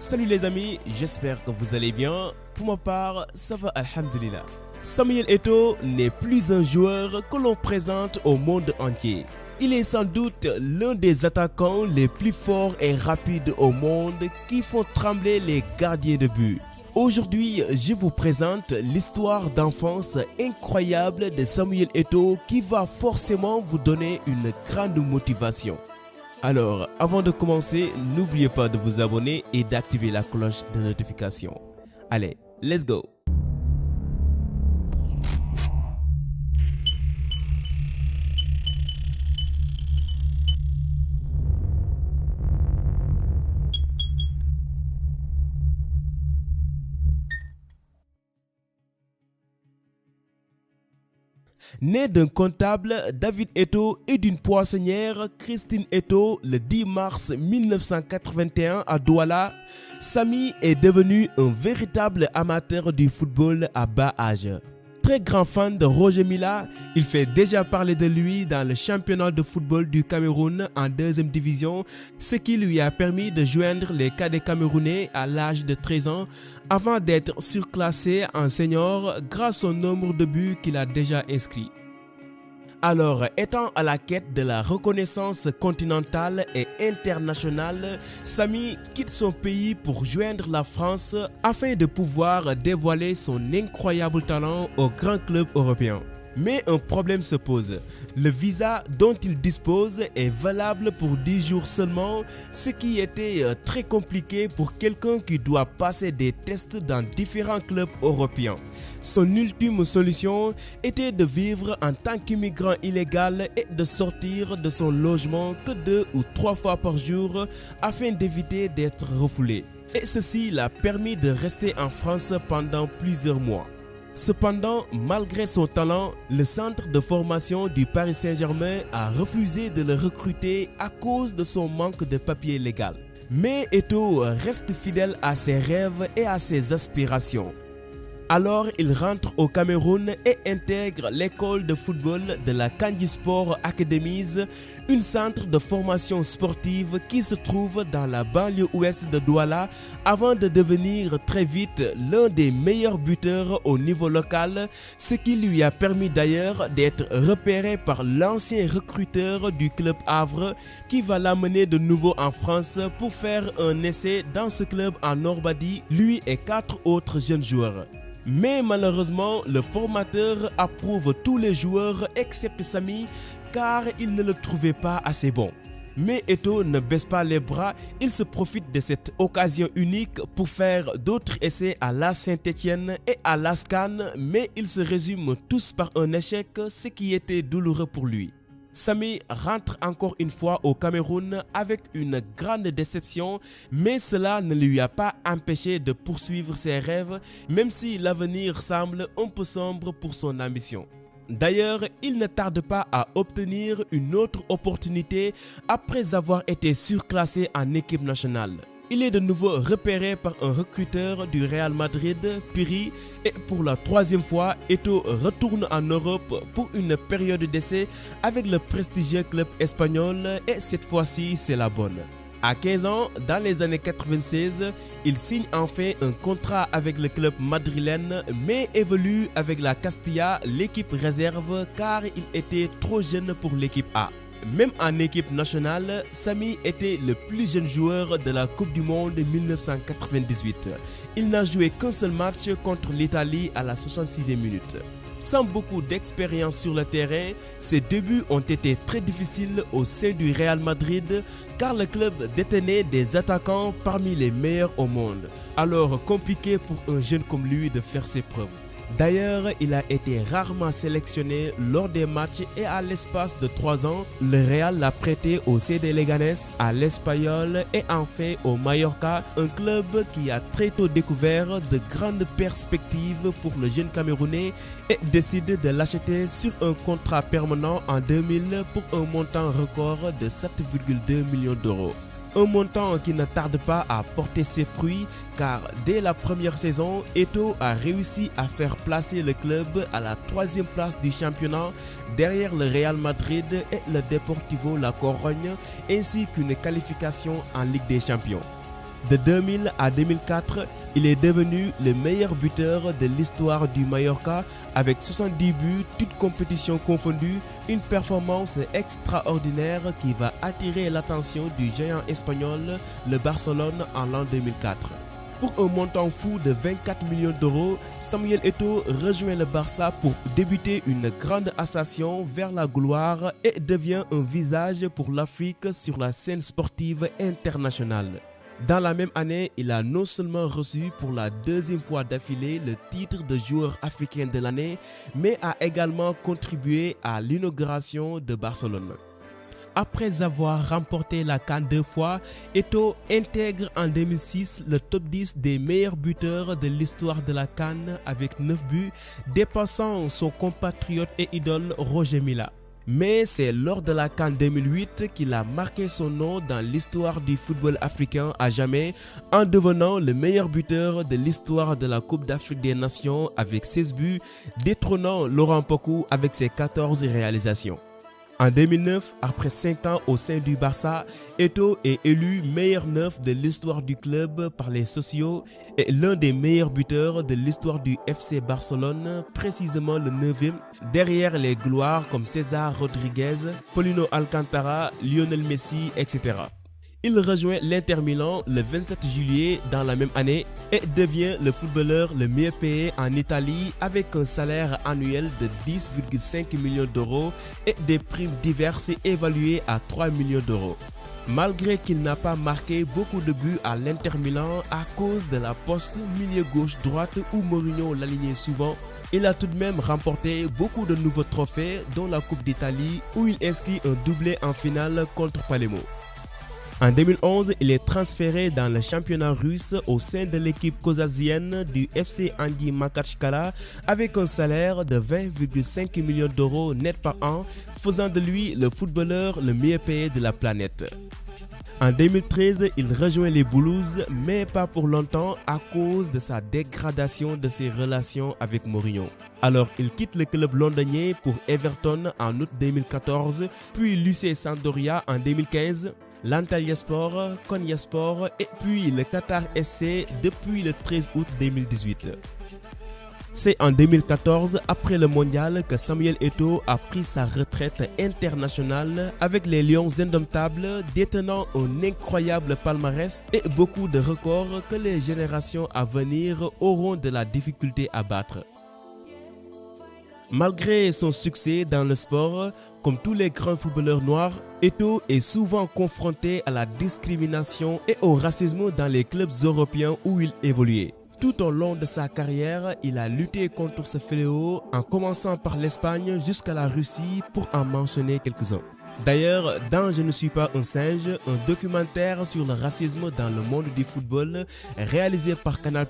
Salut les amis, j'espère que vous allez bien. Pour ma part, ça va alhamdulillah. Samuel Eto'o n'est plus un joueur que l'on présente au monde entier. Il est sans doute l'un des attaquants les plus forts et rapides au monde qui font trembler les gardiens de but. Aujourd'hui, je vous présente l'histoire d'enfance incroyable de Samuel Eto'o qui va forcément vous donner une grande motivation. Alors, avant de commencer, n'oubliez pas de vous abonner et d'activer la cloche de notification. Allez, let's go! Né d'un comptable, David Eto'o, et d'une poissonnière, Christine Eto'o, le 10 mars 1981 à Douala, Samy est devenu un véritable amateur du football à bas âge. Très grand fan de Roger Milla, il fait déjà parler de lui dans le championnat de football du Cameroun en deuxième division, ce qui lui a permis de joindre les cadets camerounais à l'âge de 13 ans avant d'être surclassé en senior grâce au nombre de buts qu'il a déjà inscrits. Alors, étant à la quête de la reconnaissance continentale et internationale, Samy quitte son pays pour joindre la France afin de pouvoir dévoiler son incroyable talent au grand club européen. Mais un problème se pose. Le visa dont il dispose est valable pour 10 jours seulement, ce qui était très compliqué pour quelqu'un qui doit passer des tests dans différents clubs européens. Son ultime solution était de vivre en tant qu'immigrant illégal et de sortir de son logement que 2 ou 3 fois par jour afin d'éviter d'être refoulé. Et ceci l'a permis de rester en France pendant plusieurs mois. Cependant, malgré son talent, le centre de formation du Paris Saint-Germain a refusé de le recruter à cause de son manque de papier légal. Mais Eto'o reste fidèle à ses rêves et à ses aspirations. Alors, il rentre au Cameroun et intègre l'école de football de la Kandji Sport Academies, une centre de formation sportive qui se trouve dans la banlieue ouest de Douala, avant de devenir très vite l'un des meilleurs buteurs au niveau local, ce qui lui a permis d'ailleurs d'être repéré par l'ancien recruteur du club Havre qui va l'amener de nouveau en France pour faire un essai dans ce club en Normandie, lui et 4 autres jeunes joueurs. Mais malheureusement, le formateur approuve tous les joueurs excepté Samy car il ne le trouvait pas assez bon. Mais Eto'o ne baisse pas les bras, il se profite de cette occasion unique pour faire d'autres essais à la Saint-Étienne et à l'Ascan, mais ils se résument tous par un échec, ce qui était douloureux pour lui. Samy rentre encore une fois au Cameroun avec une grande déception, mais cela ne lui a pas empêché de poursuivre ses rêves, même si l'avenir semble un peu sombre pour son ambition. D'ailleurs, il ne tarde pas à obtenir une autre opportunité après avoir été surclassé en équipe nationale. Il est de nouveau repéré par un recruteur du Real Madrid, Piri, et pour la 3e fois, Eto'o retourne en Europe pour une période d'essai avec le prestigieux club espagnol et cette fois-ci, c'est la bonne. À 15 ans, dans les années 96, il signe enfin un contrat avec le club madrilène mais évolue avec la Castilla, l'équipe réserve, car il était trop jeune pour l'équipe A. Même en équipe nationale, Samy était le plus jeune joueur de la Coupe du Monde 1998. Il n'a joué qu'un seul match contre l'Italie à la 66e minute. Sans beaucoup d'expérience sur le terrain, ses débuts ont été très difficiles au sein du Real Madrid car le club détenait des attaquants parmi les meilleurs au monde. Alors compliqué pour un jeune comme lui de faire ses preuves. D'ailleurs, il a été rarement sélectionné lors des matchs et à l'espace de 3 ans, le Real l'a prêté au CD Leganés, à l'Espanyol et enfin au Mallorca, un club qui a très tôt découvert de grandes perspectives pour le jeune Camerounais et décide de l'acheter sur un contrat permanent en 2000 pour un montant record de 7,2 millions d'euros. Un montant qui ne tarde pas à porter ses fruits car dès la première saison, Eto'o a réussi à faire placer le club à la 3e place du championnat derrière le Real Madrid et le Deportivo La Corogne ainsi qu'une qualification en Ligue des Champions. De 2000 à 2004, il est devenu le meilleur buteur de l'histoire du Mallorca avec 70 buts, toutes compétitions confondues, une performance extraordinaire qui va attirer l'attention du géant espagnol, le Barcelone, en l'an 2004. Pour un montant fou de 24 millions d'euros, Samuel Eto'o rejoint le Barça pour débuter une grande ascension vers la gloire et devient un visage pour l'Afrique sur la scène sportive internationale. Dans la même année, il a non seulement reçu pour la deuxième fois d'affilée le titre de joueur africain de l'année, mais a également contribué à l'inauguration de Barcelone. Après avoir remporté la CAN 2 fois, Eto'o intègre en 2006 le top 10 des meilleurs buteurs de l'histoire de la CAN avec 9 buts, dépassant son compatriote et idole Roger Milla. Mais c'est lors de la CAN 2008 qu'il a marqué son nom dans l'histoire du football africain à jamais en devenant le meilleur buteur de l'histoire de la Coupe d'Afrique des Nations avec 16 buts, détrônant Laurent Pokou avec ses 14 réalisations. En 2009, après 5 ans au sein du Barça, Eto'o est élu meilleur neuf de l'histoire du club par les socios et l'un des meilleurs buteurs de l'histoire du FC Barcelone, précisément le 9e, derrière les gloires comme César Rodriguez, Paulino Alcantara, Lionel Messi, etc. Il rejoint l'Inter Milan le 27 juillet dans la même année et devient le footballeur le mieux payé en Italie avec un salaire annuel de 10,5 millions d'euros et des primes diverses évaluées à 3 millions d'euros. Malgré qu'il n'a pas marqué beaucoup de buts à l'Inter Milan à cause de la poste milieu gauche-droite où Mourinho l'alignait souvent, il a tout de même remporté beaucoup de nouveaux trophées dont la Coupe d'Italie où il inscrit un doublé en finale contre Palermo. En 2011, il est transféré dans le championnat russe au sein de l'équipe kazakhstienne du FC Andi Makhatchkala avec un salaire de 20,5 millions d'euros net par an, faisant de lui le footballeur le mieux payé de la planète. En 2013, il rejoint les Blues, mais pas pour longtemps à cause de sa dégradation de ses relations avec Mourinho. Alors, il quitte le club londonien pour Everton en août 2014, puis l'UC Sampdoria en 2015, l'Antalyaspor, Konyaspor et puis le Qatar SC depuis le 13 août 2018. C'est en 2014, après le mondial, que Samuel Eto'o a pris sa retraite internationale avec les Lions indomptables, détenant un incroyable palmarès et beaucoup de records que les générations à venir auront de la difficulté à battre. Malgré son succès dans le sport, comme tous les grands footballeurs noirs, Eto'o est souvent confronté à la discrimination et au racisme dans les clubs européens où il évoluait. Tout au long de sa carrière, il a lutté contre ce fléau en commençant par l'Espagne jusqu'à la Russie pour en mentionner quelques-uns. D'ailleurs, dans Je ne suis pas un singe, un documentaire sur le racisme dans le monde du football réalisé par Canal+,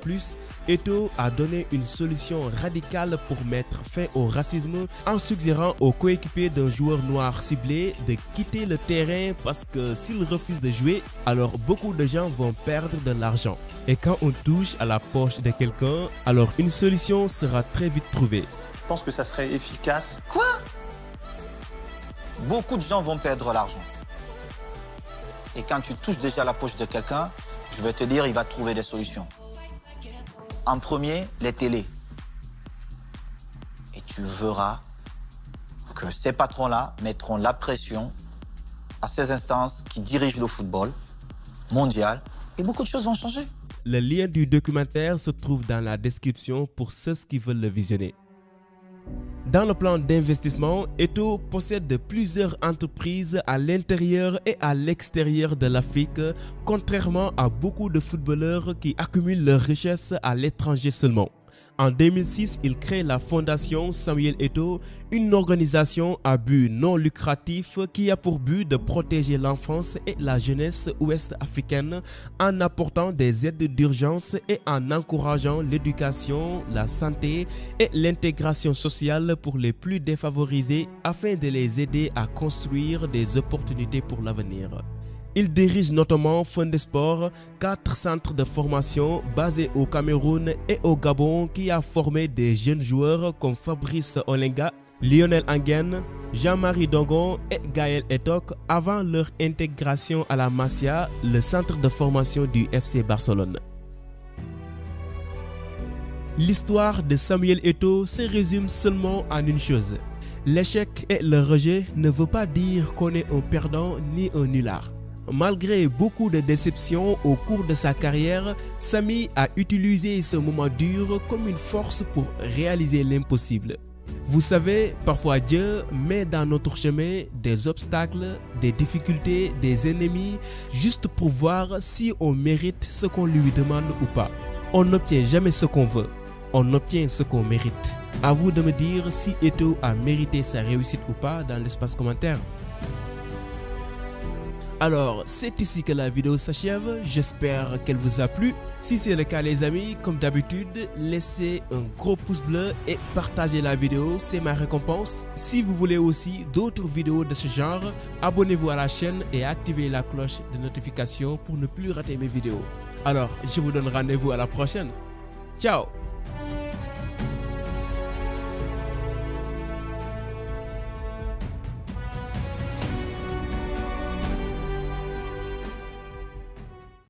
Eto'o a donné une solution radicale pour mettre fin au racisme en suggérant aux coéquipiers d'un joueur noir ciblé de quitter le terrain parce que s'il refuse de jouer, alors beaucoup de gens vont perdre de l'argent. Et quand on touche à la poche de quelqu'un, alors une solution sera très vite trouvée. Je pense que ça serait efficace. Quoi ? Beaucoup de gens vont perdre l'argent. Et quand tu touches déjà la poche de quelqu'un, je vais te dire, il va trouver des solutions. En premier, les télés. Et tu verras que ces patrons-là mettront la pression à ces instances qui dirigent le football mondial et beaucoup de choses vont changer. Le lien du documentaire se trouve dans la description pour ceux qui veulent le visionner. Dans le plan d'investissement, Eto'o possède plusieurs entreprises à l'intérieur et à l'extérieur de l'Afrique, contrairement à beaucoup de footballeurs qui accumulent leurs richesses à l'étranger seulement. En 2006, il crée la fondation Samuel Eto'o, une organisation à but non lucratif qui a pour but de protéger l'enfance et la jeunesse ouest-africaine en apportant des aides d'urgence et en encourageant l'éducation, la santé et l'intégration sociale pour les plus défavorisés afin de les aider à construire des opportunités pour l'avenir. Il dirige notamment Fondesport, 4 centres de formation basés au Cameroun et au Gabon qui a formé des jeunes joueurs comme Fabrice Olenga, Lionel Anguène, Jean-Marie Dongon et Gaël Etok avant leur intégration à la Masia, le centre de formation du FC Barcelone. L'histoire de Samuel Eto'o se résume seulement en une chose. L'échec et le rejet ne veut pas dire qu'on est un perdant ni un nulard. Malgré beaucoup de déceptions au cours de sa carrière, Samy a utilisé ce moment dur comme une force pour réaliser l'impossible. Vous savez, parfois Dieu met dans notre chemin des obstacles, des difficultés, des ennemis, juste pour voir si on mérite ce qu'on lui demande ou pas. On n'obtient jamais ce qu'on veut, on obtient ce qu'on mérite. À vous de me dire si Eto'o a mérité sa réussite ou pas dans l'espace commentaire. Alors, c'est ici que la vidéo s'achève, j'espère qu'elle vous a plu. Si c'est le cas les amis, comme d'habitude, laissez un gros pouce bleu et partagez la vidéo, c'est ma récompense. Si vous voulez aussi d'autres vidéos de ce genre, abonnez-vous à la chaîne et activez la cloche de notification pour ne plus rater mes vidéos. Alors, je vous donne rendez-vous à la prochaine. Ciao!